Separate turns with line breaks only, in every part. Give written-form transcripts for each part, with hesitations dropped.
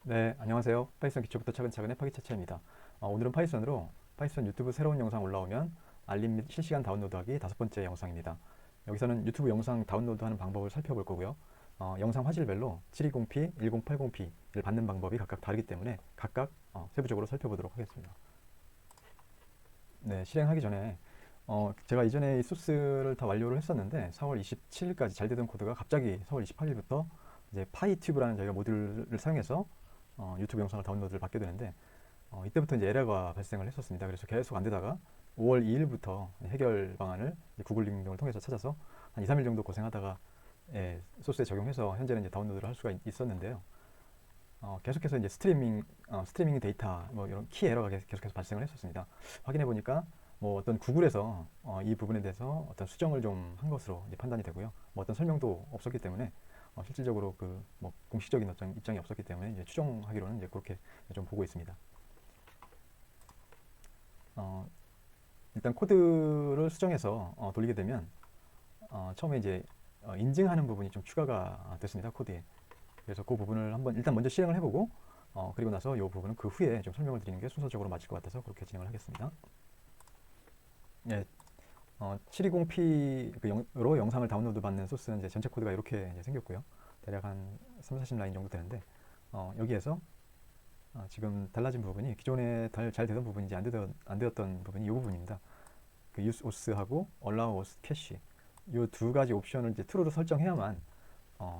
네, 안녕하세요. 파이썬 기초부터 차근차근 해파기 차차입니다. 오늘은 파이썬으로 파이썬 유튜브 새로운 영상 올라오면 알림 및 실시간 다운로드하기 다섯 번째 영상입니다. 여기서는 유튜브 영상 다운로드하는 방법을 살펴볼 거고요. 영상 화질별로 720p, 1080p를 받는 방법이 각각 다르기 때문에 각각 세부적으로 살펴보도록 하겠습니다. 네, 실행하기 전에 제가 이전에 이 소스를 다 완료를 했었는데 4월 27일까지 잘 되던 코드가 갑자기 4월 28일부터 이제 파이튜브라는 저희가 모듈을 사용해서 유튜브 영상을 다운로드를 받게 되는데 이때부터 이제 에러가 발생을 했었습니다. 그래서 계속 안 되다가 5월 2일부터 해결 방안을 구글 링 등을 통해서 찾아서 한 2, 3일 정도 고생하다가 소스에 적용해서 현재는 이제 다운로드를 할 수가 있었는데요. 계속해서 이제 스트리밍 데이터 뭐 이런 키 에러가 계속해서 발생을 했었습니다. 확인해 보니까 뭐 어떤 구글에서 이 부분에 대해서 어떤 수정을 좀 한 것으로 이제 판단이 되고요. 뭐 어떤 설명도 없었기 때문에 실질적으로 그 뭐 공식적인 어떤 입장이 없었기 때문에 이제 추정하기로는 이제 그렇게 좀 보고 있습니다. 어, 일단 코드를 수정해서 돌리게 되면 처음에 이제 인증하는 부분이 좀 추가가 됐습니다. 코드에. 그래서 그 부분을 한번 일단 먼저 실행을 해보고 그리고 나서 이 부분은 그 후에 좀 설명을 드리는 게 순서적으로 맞을 것 같아서 그렇게 진행을 하겠습니다. 예, 720p로 영상을 다운로드 받는 소스는 이제 전체 코드가 이렇게 이제 생겼고요. 대략 한 3, 40라인 정도 되는데 여기에서 지금 달라진 부분이 기존에 잘 되던 부분인지 안 되었던 부분이 이 부분입니다. 그 use os하고 allow os cache 이 두 가지 옵션을 이제 true로 설정해야만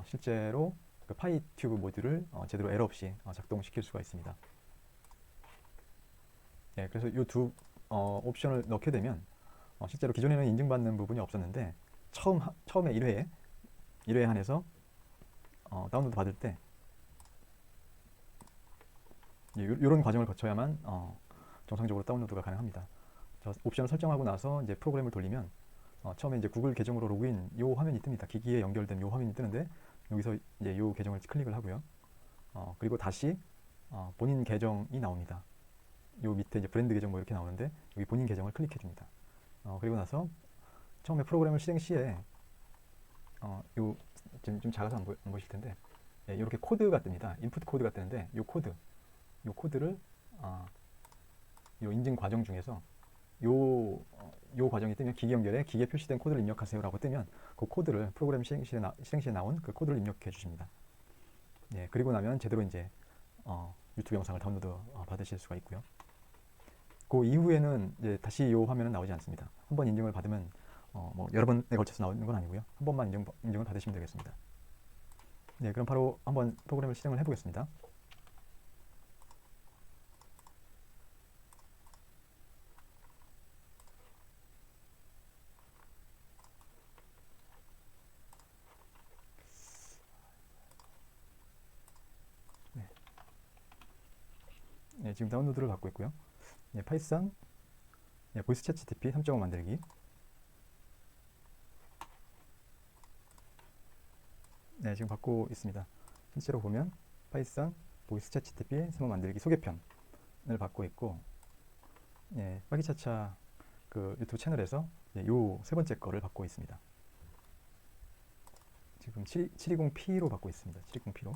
실제로 그 파이튜브 모듈을 제대로 에러 없이 작동시킬 수가 있습니다. 예, 그래서 이 두 옵션을 넣게 되면 실제로 기존에는 인증받는 부분이 없었는데 처음에 1회에 한해서 다운로드 받을 때 이런 과정을 거쳐야만 정상적으로 다운로드가 가능합니다. 옵션을 설정하고 나서 이제 프로그램을 돌리면 처음에 이제 구글 계정으로 로그인 이 화면이 뜹니다. 기기에 연결된 이 화면이 뜨는데 여기서 이제 이 계정을 클릭을 하고요. 그리고 다시 본인 계정이 나옵니다. 요 밑에 이제 브랜드 계정 뭐 이렇게 나오는데 여기 본인 계정을 클릭해 줍니다. 그리고 나서 처음에 프로그램을 실행 시에 요 지금 좀 작아서 안 보실 텐데 이렇게 코드가 뜹니다. 인풋 코드가 뜨는데 요 코드를 요 인증 과정 중에서 요 과정이 뜨면 기기 연결에 기계에 표시된 코드를 입력하세요 라고 뜨면 그 코드를 프로그램 실행시에 나온 그 코드를 입력해 주십니다. 예, 그리고 나면 제대로 이제 유튜브 영상을 다운로드 받으실 수가 있고요. 그 이후에는 이제 다시 이 화면은 나오지 않습니다. 한번 인증을 받으면 뭐 여러 번에 걸쳐서 나오는 건 아니고요. 한 번만 인증을 받으시면 되겠습니다. 네, 그럼 바로 한번 프로그램을 실행을 해보겠습니다. 네, 네, 지금 다운로드를 받고 있고요. 네, 파이썬 보이스 챗 GTP 3.5 만들기. 네, 지금 받고 있습니다. 실제로 보면 파이썬 보이스 챗 GTP 3.5 만들기 소개편을 받고 있고, 예, 빠기차차 그 유튜브 채널에서 요 세 번째 거를 받고 있습니다. 지금 720p로 받고 있습니다. 720p로.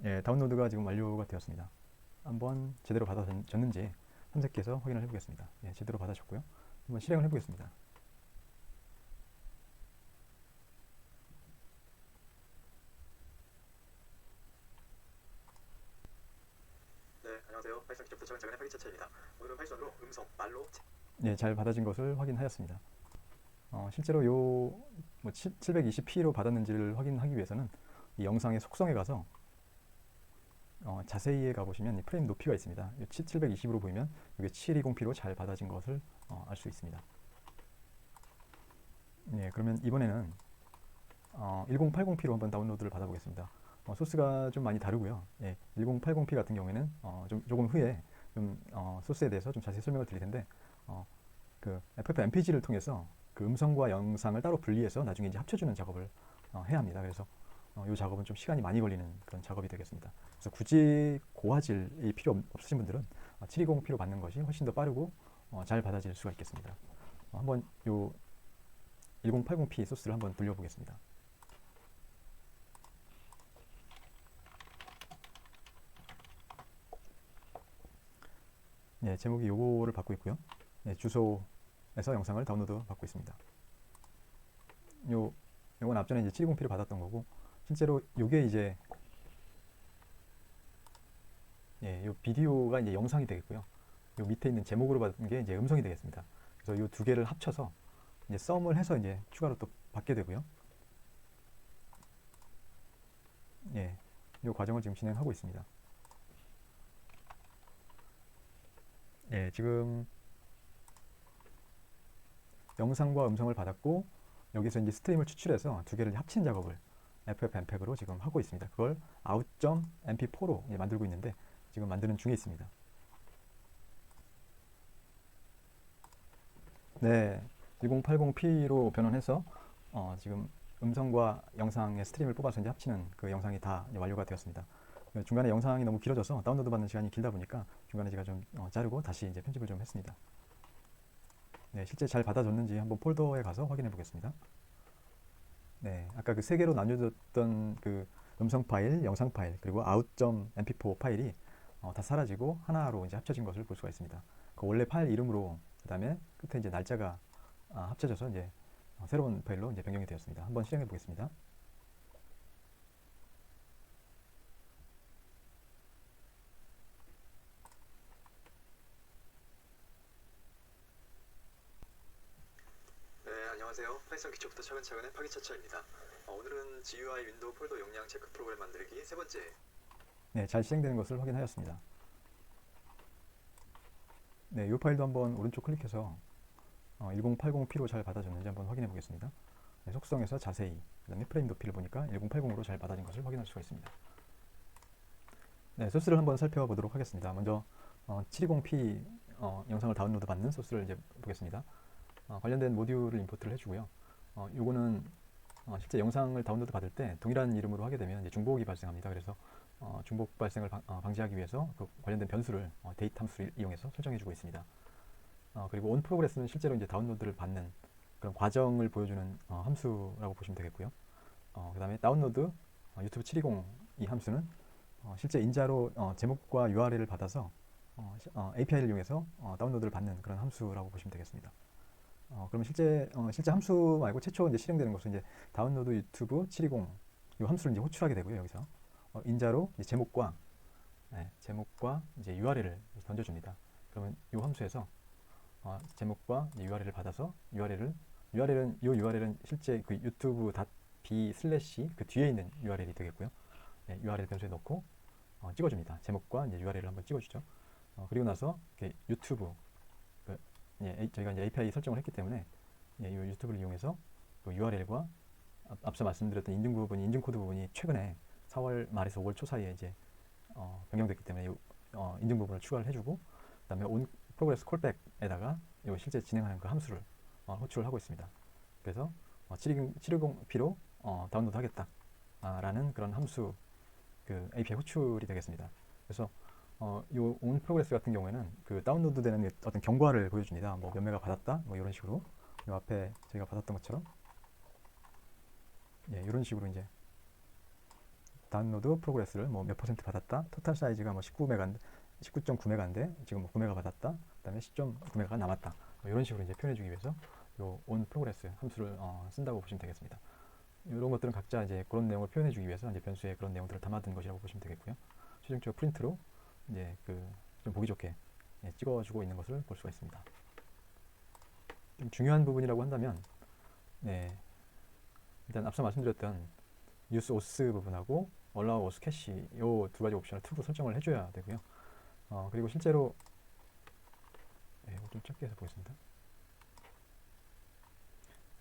예, 다운로드가 지금 완료가 되었습니다. 한번 제대로 받아졌는지 탐색해서 확인을 해보겠습니다. 예, 제대로 받아졌고요. 한번 실행을 해보겠습니다.
네, 안녕하세요. 파이썬 기초부터 차근차근 해파기 차차입니다. 오늘은 파이썬으로 음성, 말로
예, 잘 받아진 것을 확인하였습니다. 실제로 뭐 720p로 받았는지를 확인하기 위해서는 이 영상의 속성에 가서 자세히에 가보시면 프레임 높이가 있습니다. 720으로 보이면 이게 720p로 잘 받아진 것을 알 수 있습니다. 예, 그러면 이번에는 1080p로 한번 다운로드를 받아보겠습니다. 소스가 좀 많이 다르고요. 예, 1080p 같은 경우에는 조금 후에 좀 소스에 대해서 좀 자세히 설명을 드릴 텐데 그 FFmpeg를 통해서 그 음성과 영상을 따로 분리해서 나중에 이제 합쳐주는 작업을 해야 합니다. 그래서 이 작업은 좀 시간이 많이 걸리는 그런 작업이 되겠습니다. 그래서 굳이 고화질이 필요 없으신 분들은 720p로 받는 것이 훨씬 더 빠르고 잘 받아질 수가 있겠습니다. 한번 요 1080p 소스를 한번 돌려보겠습니다. 예, 제목이 요거를 받고 있고요. 예, 주소에서 영상을 다운로드 받고 있습니다. 요건 앞전에 이제 720p를 받았던 거고, 실제로 요게 이제 예, 요 비디오가 이제 영상이 되겠고요. 요 밑에 있는 제목으로 받은 게 이제 음성이 되겠습니다. 그래서 요 두 개를 합쳐서 이제 썸을 해서 이제 추가로 또 받게 되고요. 예, 요 과정을 지금 진행하고 있습니다. 예, 지금 영상과 음성을 받았고 여기서 이제 스트림을 추출해서 두 개를 합친 작업을 FFmpeg으로 지금 하고 있습니다. 그걸 out.mp4로 만들고 있는데 지금 만드는 중에 있습니다. 네, 1080p로 변환해서 지금 음성과 영상의 스트림을 뽑아서 이제 합치는 그 영상이 다 완료가 되었습니다. 중간에 영상이 너무 길어져서 다운로드 받는 시간이 길다 보니까 중간에 제가 좀 자르고 다시 이제 편집을 좀 했습니다. 네, 실제 잘 받아줬는지 한번 폴더에 가서 확인해 보겠습니다. 네, 아까 그 세 개로 나뉘어졌던 그 음성 파일, 영상 파일, 그리고 out.mp4 파일이 다 사라지고 하나로 이제 합쳐진 것을 볼 수가 있습니다. 그 원래 파일 이름으로 그다음에 끝에 이제 날짜가 합쳐져서 이제 새로운 파일로 이제 변경이 되었습니다. 한번 실행해 보겠습니다.
네, 안녕하세요. 파이썬 기초부터 차근차근의 파기차차입니다. 오늘은 GUI 윈도우 폴더 용량 체크 프로그램 만들기 세 번째.
네, 잘 실행되는 것을 확인하였습니다. 네, 이 파일도 한번 오른쪽 클릭해서 1080p로 잘 받아줬는지 한번 확인해 보겠습니다. 네, 속성에서 자세히, 그 다음에 프레임 높이를 보니까 1080으로 잘 받아진 것을 확인할 수가 있습니다. 네, 소스를 한번 살펴보도록 하겠습니다. 먼저 720p 영상을 다운로드 받는 소스를 이제 보겠습니다. 관련된 모듈을 임포트를 해주고요. 요거는 실제 영상을 다운로드 받을 때 동일한 이름으로 하게 되면 이제 중복이 발생합니다. 그래서 중복 발생을 방지하기 위해서 그 관련된 변수를 데이트 함수를 이용해서 설정해주고 있습니다. 그리고 on progress는 실제로 이제 다운로드를 받는 그런 과정을 보여주는 함수라고 보시면 되겠고요. 그 다음에 다운로드 유튜브 720 이 함수는 실제 인자로 제목과 URL을 받아서 API를 이용해서 다운로드를 받는 그런 함수라고 보시면 되겠습니다. 그러면 실제 함수 말고 최초 이제 실행되는 것은 이제 다운로드 유튜브 720 이 함수를 이제 호출하게 되고요. 여기서 인자로 이제 제목과 이제 URL을 던져줍니다. 그러면 이 함수에서 제목과 URL을 받아서 URL은 실제 그 유튜브.b 슬래시 그 뒤에 있는 URL이 되겠고요. 네, URL 변수에 넣고 찍어줍니다. 제목과 이제 URL을 한번 찍어주죠. 그리고 나서 유튜브 저희가 이제 API 설정을 했기 때문에 이 유튜브를 이용해서 그 URL과 앞서 말씀드렸던 인증 코드 부분이 최근에 4월 말에서 5월 초 사이에 이제 변경됐기 때문에 인증 부분을 추가를 해주고 그다음에 on progress callback에다가 실제 진행하는 그 함수를 호출을 하고 있습니다. 그래서 720p로 다운로드 하겠다라는 그런 함수 그 API 호출이 되겠습니다. 그래서 요 on progress 같은 경우에는 그 다운로드 되는 어떤 경과를 보여줍니다. 뭐 몇 메가 받았다, 뭐 이런 식으로 요 앞에 저희가 받았던 것처럼 이런 식으로 이제 다운로드 프로그레스를 뭐 몇 퍼센트 받았다, 토탈 사이즈가 뭐 19.9메가인데 지금 뭐 9메가 받았다, 그다음에 10.9메가가 남았다, 뭐 이런 식으로 이제 표현해주기 위해서 요 on progress 함수를 쓴다고 보시면 되겠습니다. 이런 것들은 각자 이제 그런 내용을 표현해주기 위해서 이제 변수에 그런 내용들을 담아둔 것이라고 보시면 되겠고요. 최종적으로 프린트로 이제 좀 보기 좋게 찍어주고 있는 것을 볼 수가 있습니다. 좀 중요한 부분이라고 한다면, 일단 앞서 말씀드렸던 use os 부분하고 allow os cache 이 두 가지 옵션을 true로 설정을 해줘야 되고요. 그리고 실제로 이거 좀 짧게 해서 보겠습니다.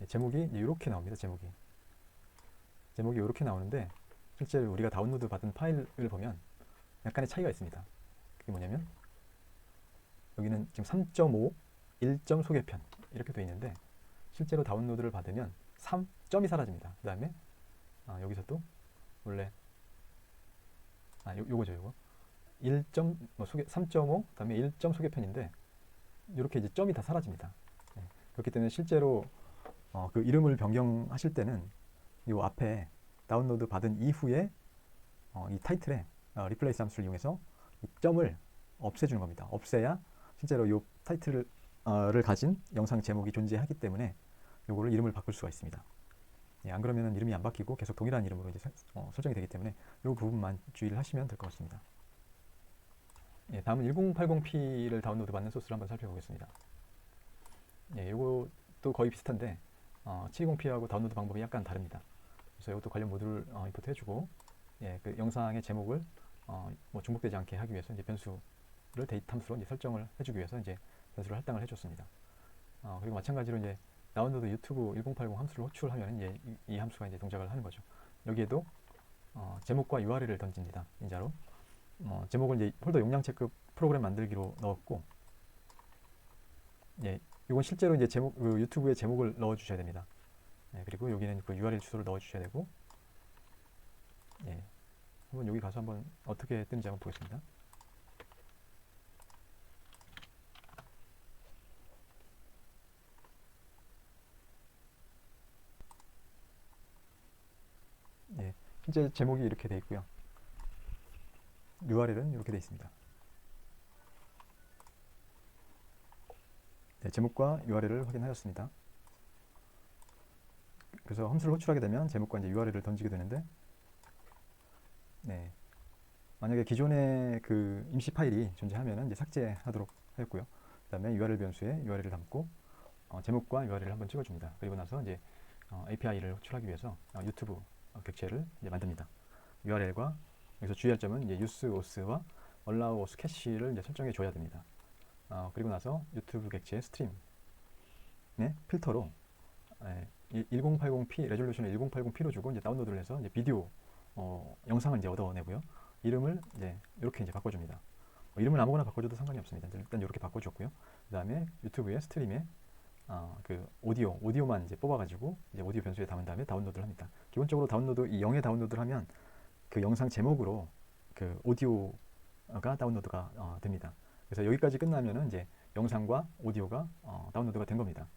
제목이 이렇게 나옵니다. 제목이 이렇게 나오는데 실제로 우리가 다운로드 받은 파일을 보면 약간의 차이가 있습니다. 그게 뭐냐면 여기는 지금 3.5 1점 소개편 이렇게 되어 있는데 실제로 다운로드를 받으면 3점이 사라집니다. 그 다음에 여기서 또 원래 요거죠. 요거 1점 뭐 3.5 그다음에 1점 소개편인데 이렇게 이제 점이 다 사라집니다. 그렇기 때문에 실제로 그 이름을 변경하실 때는 요 앞에 다운로드 받은 이후에 이 타이틀에 리플레이스 함수를 이용해서 이 점을 없애주는 겁니다. 없애야 실제로 이 타이틀을 를 가진 영상 제목이 존재하기 때문에 요거를 이름을 바꿀 수가 있습니다. 예, 안 그러면은 이름이 안 바뀌고 계속 동일한 이름으로 이제 설정이 되기 때문에 이 부분만 주의를 하시면 될 것 같습니다. 예, 다음은 1080p를 다운로드 받는 소스를 한번 살펴보겠습니다. 예, 이것도 거의 비슷한데 720p하고 다운로드 방법이 약간 다릅니다. 그래서 이것도 관련 모듈을 임포트 해주고, 예, 그 영상의 제목을 뭐 중복되지 않게 하기 위해서 이제 변수를 데이트 함수로 이제 설정을 해주기 위해서 이제 변수를 할당을 해줬습니다. 그리고 마찬가지로 이제 다운로드 유튜브 1080 함수를 호출하면 이제 이 함수가 이제 동작을 하는 거죠. 여기에도 제목과 URL을 던집니다. 인자로 제목을 이제 폴더 용량 체크 프로그램 만들기로 넣었고, 예, 이건 실제로 이제 그 유튜브에 제목을 넣어 주셔야 됩니다. 예, 그리고 여기는 그 URL 주소를 넣어 주셔야 되고, 예, 한번 여기 가서 한번 어떻게 뜨는지 한번 보겠습니다. 예, 실제 제목이 이렇게 되어 있고요. URL은 이렇게 되어 있습니다. 네, 제목과 URL을 확인하였습니다. 그래서 함수를 호출하게 되면 제목과 이제 URL을 던지게 되는데, 네, 만약에 기존에 그 임시 파일이 존재하면 이제 삭제하도록 하였고요. 그다음에 URL 변수에 URL을 담고 제목과 URL을 한번 찍어줍니다. 그리고 나서 이제 API를 호출하기 위해서 유튜브 객체를 이제 만듭니다. URL과 여기서 주의할 점은 이제 use os와 allow os 캐시를 이제 설정해 줘야 됩니다. 그리고 나서 유튜브 객체 스트림의 필터로 1080p 레졸루션을 1080p로 주고 이제 다운로드를 해서 이제 비디오 영상을 이제 얻어내고요. 이름을 이제 이렇게 이제 바꿔줍니다. 이름을 아무거나 바꿔줘도 상관이 없습니다. 일단 이렇게 바꿔줬고요. 그 다음에 유튜브의 스트림에 그 오디오만 이제 뽑아가지고 이제 오디오 변수에 담은 다음에 다운로드를 합니다. 기본적으로 다운로드 이 0에 다운로드를 하면 그 영상 제목으로 그 오디오가 다운로드가 됩니다. 그래서 여기까지 끝나면은 이제 영상과 오디오가 다운로드가 된 겁니다.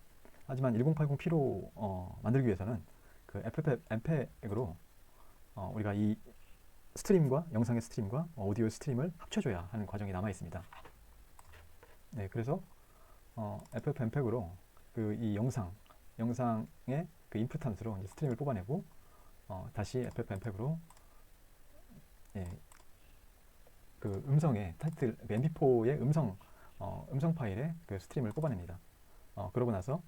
하지만 1080p로 만들기 위해서는 그 FFmpeg으로 우리가 이 스트림과 영상의 스트림과 오디오의 스트림을 합쳐줘야 하는 과정이 남아 있습니다. 네, 그래서 FFmpeg으로 그 이 영상의 그 인풋 함수로 이제 스트림을 뽑아내고 다시 FFmpeg으로 예, 그 음성의 타이틀 mp4의 음성 파일의 그 스트림을 뽑아냅니다. 그러고 나서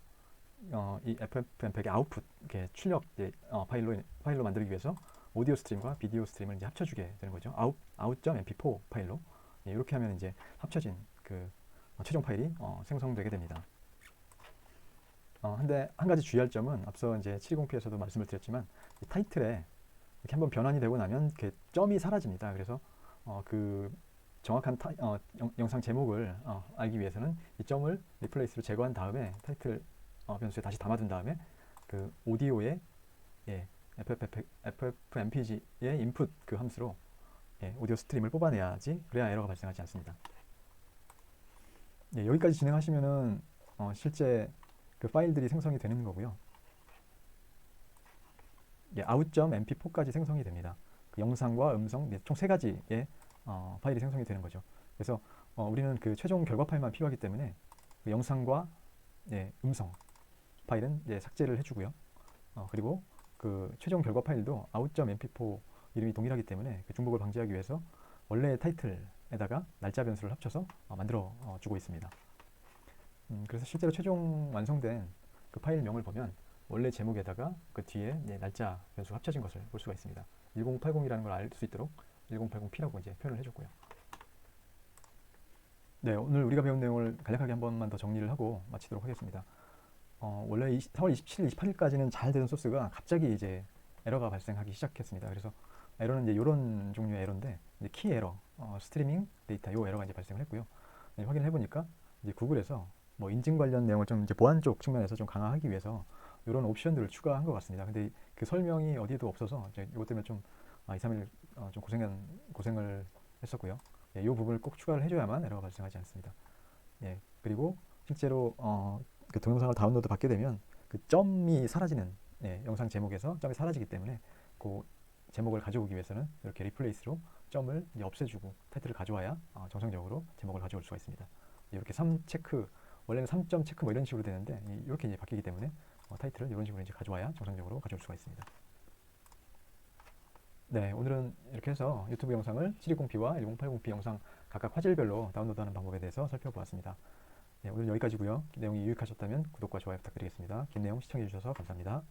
이 FFmpeg의 아웃풋 이렇게 출력 파일로 만들기 위해서 오디오 스트림과 비디오 스트림을 이제 합쳐주게 되는 거죠. out.mp4 파일로 이렇게 하면 이제 합쳐진 그 최종 파일이 생성되게 됩니다. 근데 한 가지 주의할 점은 앞서 이제 720p에서도 말씀을 드렸지만 이 타이틀에 이렇게 한번 변환이 되고 나면 이렇게 점이 사라집니다. 그래서 그 정확한 영상 제목을 알기 위해서는 이 점을 리플레이스로 제거한 다음에 타이틀 변수에 다시 담아둔 다음에 그 오디오의 FFmpeg의 인풋 그 함수로 오디오 스트림을 뽑아내야지 그래야 에러가 발생하지 않습니다. 여기까지 진행하시면은 실제 그 파일들이 생성이 되는 거고요. out.mp4까지 생성이 됩니다. 그 영상과 음성 총 3가지의 파일이 생성이 되는 거죠. 그래서 우리는 그 최종 결과 파일만 필요하기 때문에 그 영상과 음성 파일은 삭제를 해주고요. 그리고 그 최종 결과 파일도 out.mp4 이름이 동일하기 때문에 그 중복을 방지하기 위해서 원래의 타이틀에다가 날짜 변수를 합쳐서 만들어 주고 있습니다. 그래서 실제로 최종 완성된 그 파일명을 보면 원래 제목에다가 그 뒤에 날짜 변수가 합쳐진 것을 볼 수가 있습니다. 1080이라는 걸 알 수 있도록 1080p라고 이제 표현을 해줬고요. 네, 오늘 우리가 배운 내용을 간략하게 한 번만 더 정리를 하고 마치도록 하겠습니다. 원래 4월 27일, 28일까지는 잘 되던 소스가 갑자기 이제 에러가 발생하기 시작했습니다. 그래서 에러는 이제 이런 종류의 에러인데 이제 키 에러, 스트리밍 데이터 요 에러가 이제 발생을 했고요. 확인을 해보니까 이제 구글에서 뭐 인증 관련 내용을 좀 이제 보안 쪽 측면에서 좀 강화하기 위해서 이런 옵션들을 추가한 것 같습니다. 근데 그 설명이 어디에도 없어서 이것 때문에 좀 2, 3일 좀 고생을 했었고요. 이 부분을 꼭 추가를 해줘야만 에러가 발생하지 않습니다. 그리고 실제로 그 동영상을 다운로드 받게 되면 그 점이 사라지는 영상 제목에서 점이 사라지기 때문에 그 제목을 가져오기 위해서는 이렇게 리플레이스로 점을 이제 없애주고 타이틀을 가져와야 정상적으로 제목을 가져올 수가 있습니다. 이렇게 3 체크, 원래는 3점 체크 뭐 이런 식으로 되는데 이렇게 이제 바뀌기 때문에 타이틀을 이런 식으로 이제 가져와야 정상적으로 가져올 수가 있습니다. 네, 오늘은 이렇게 해서 유튜브 영상을 720p와 1080p 영상 각각 화질별로 다운로드하는 방법에 대해서 살펴보았습니다. 네, 오늘 여기까지고요. 내용이 유익하셨다면 구독과 좋아요 부탁드리겠습니다. 긴 내용 시청해 주셔서 감사합니다.